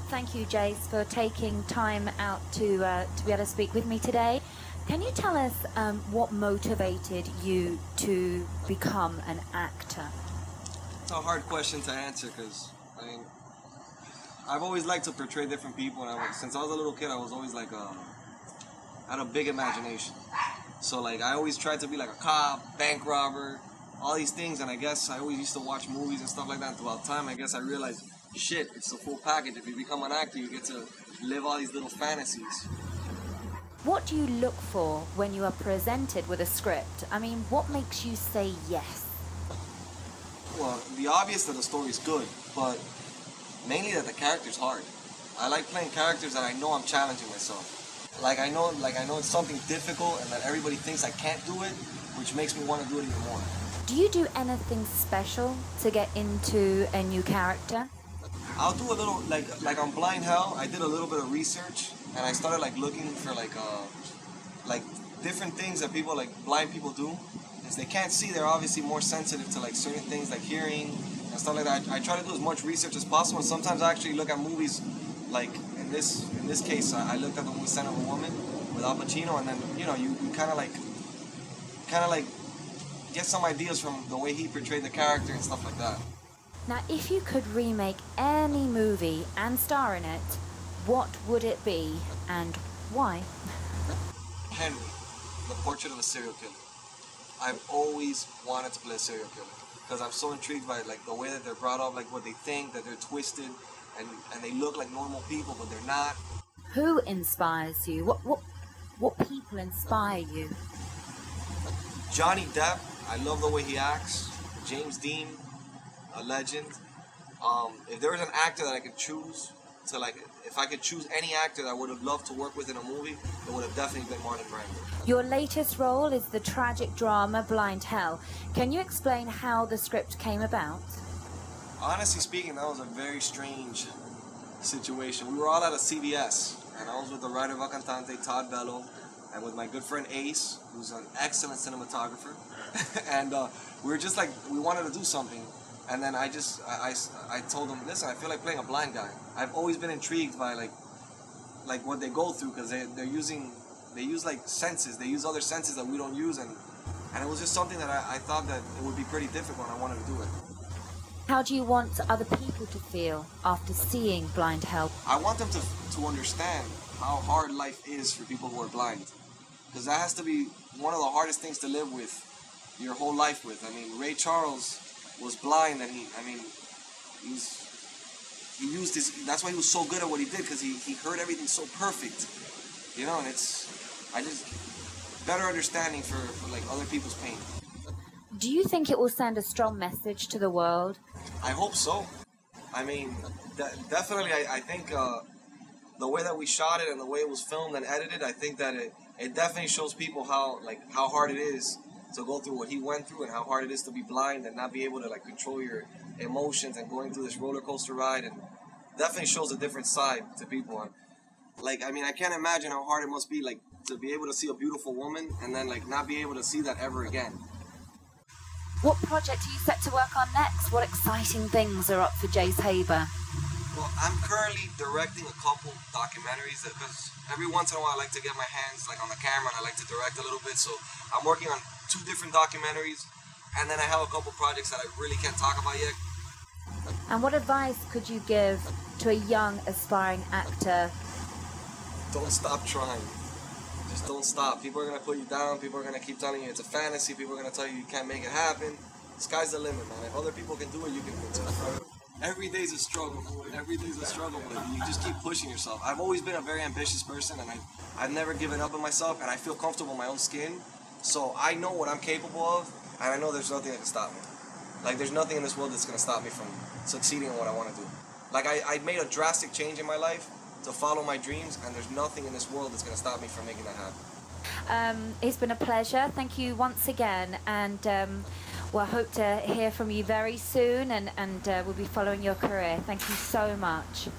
Thank you, Jase, for taking time out to be able to speak with me today. Can you tell us what motivated you to become an actor? It's a hard question to answer because, I mean, I've always liked to portray different people, and since I was a little kid, I was always like, had a big imagination. So like, I always tried to be like a cop, bank robber, all these things, and I guess I always used to watch movies and stuff like that. And throughout time, I guess I realized, shit, it's the full package. If you become an actor, you get to live all these little fantasies. What do you look for when you are presented with a script? I mean, what makes you say yes? Well, the obvious that the story's good, but mainly that the character's hard. I like playing characters that I know I'm challenging myself. Like I know it's something difficult and that everybody thinks I can't do it, which makes me want to do it even more. Do you do anything special to get into a new character? I'll do a little, like on Blind Hell, I did a little bit of research and I started like looking for like different things that people, like blind people do. Because they can't see, they're obviously more sensitive to like certain things like hearing and stuff like that. I try to do as much research as possible, and sometimes I actually look at movies, like in this case, I looked at the movie Scent of a Woman with Al Pacino, and then, you know, you kind of like get some ideas from the way he portrayed the character and stuff like that. Now, if you could remake any movie and star in it, what would it be and why? Henry, The Portrait of a Serial Killer. I've always wanted to play a serial killer because I'm so intrigued by like the way that they're brought up, like what they think, that they're twisted and they look like normal people, but they're not. Who inspires you? What people inspire you? Johnny Depp, I love the way he acts. James Dean, a legend. If there was an actor that I could choose to, like, if I could choose any actor that I would have loved to work with in a movie, it would have definitely been Marlon Brando. Your latest role is the tragic drama Blind Hell. Can you explain how the script came about? Honestly speaking, that was a very strange situation. We were all at a CVS, and I was with the writer of El Cantante, Todd Bello, and with my good friend Ace, who's an excellent cinematographer. And we were just like, we wanted to do something. And then I told him, listen, I feel like playing a blind guy. I've always been intrigued by like what they go through, because they use like senses, they use other senses that we don't use, and it was just something that I thought that it would be pretty difficult, and I wanted to do it. How do you want other people to feel after seeing Blind Hell? I want them to understand how hard life is for people who are blind, because that has to be one of the hardest things to live with your whole life with. I mean, Ray Charles was blind, and he used his, that's why he was so good at what he did, because he heard everything so perfect, you know. And I just better understanding for like other people's pain. Do you think it will send a strong message to the world? I hope so. I mean, definitely. I think the way that we shot it and the way it was filmed and edited, I think that it definitely shows people how hard it is to go through what he went through, and how hard it is to be blind and not be able to like control your emotions and going through this roller coaster ride, and definitely shows a different side to people. And like, I mean, I can't imagine how hard it must be, like, to be able to see a beautiful woman and then like not be able to see that ever again. What project are you set to work on next? What exciting things are up for Jase Haber? Well, I'm currently directing a couple documentaries, because every once in a while I like to get my hands like on the camera and I like to direct a little bit. So I'm working on 2 different documentaries, and then I have a couple projects that I really can't talk about yet. And what advice could you give to a young aspiring actor? Don't stop trying. Just don't stop. People are going to put you down. People are going to keep telling you it's a fantasy. People are going to tell you you can't make it happen. The sky's the limit, man. If other people can do it, you can do it. Every day's a struggle. Every day's a struggle, but you just keep pushing yourself. I've always been a very ambitious person, and I've never given up on myself, and I feel comfortable in my own skin. So I know what I'm capable of, and I know there's nothing that can stop me. Like, there's nothing in this world that's going to stop me from succeeding in what I want to do. Like, I made a drastic change in my life to follow my dreams, and there's nothing in this world that's going to stop me from making that happen. It's been a pleasure. Thank you once again, and well, I hope to hear from you very soon, and we'll be following your career. Thank you so much.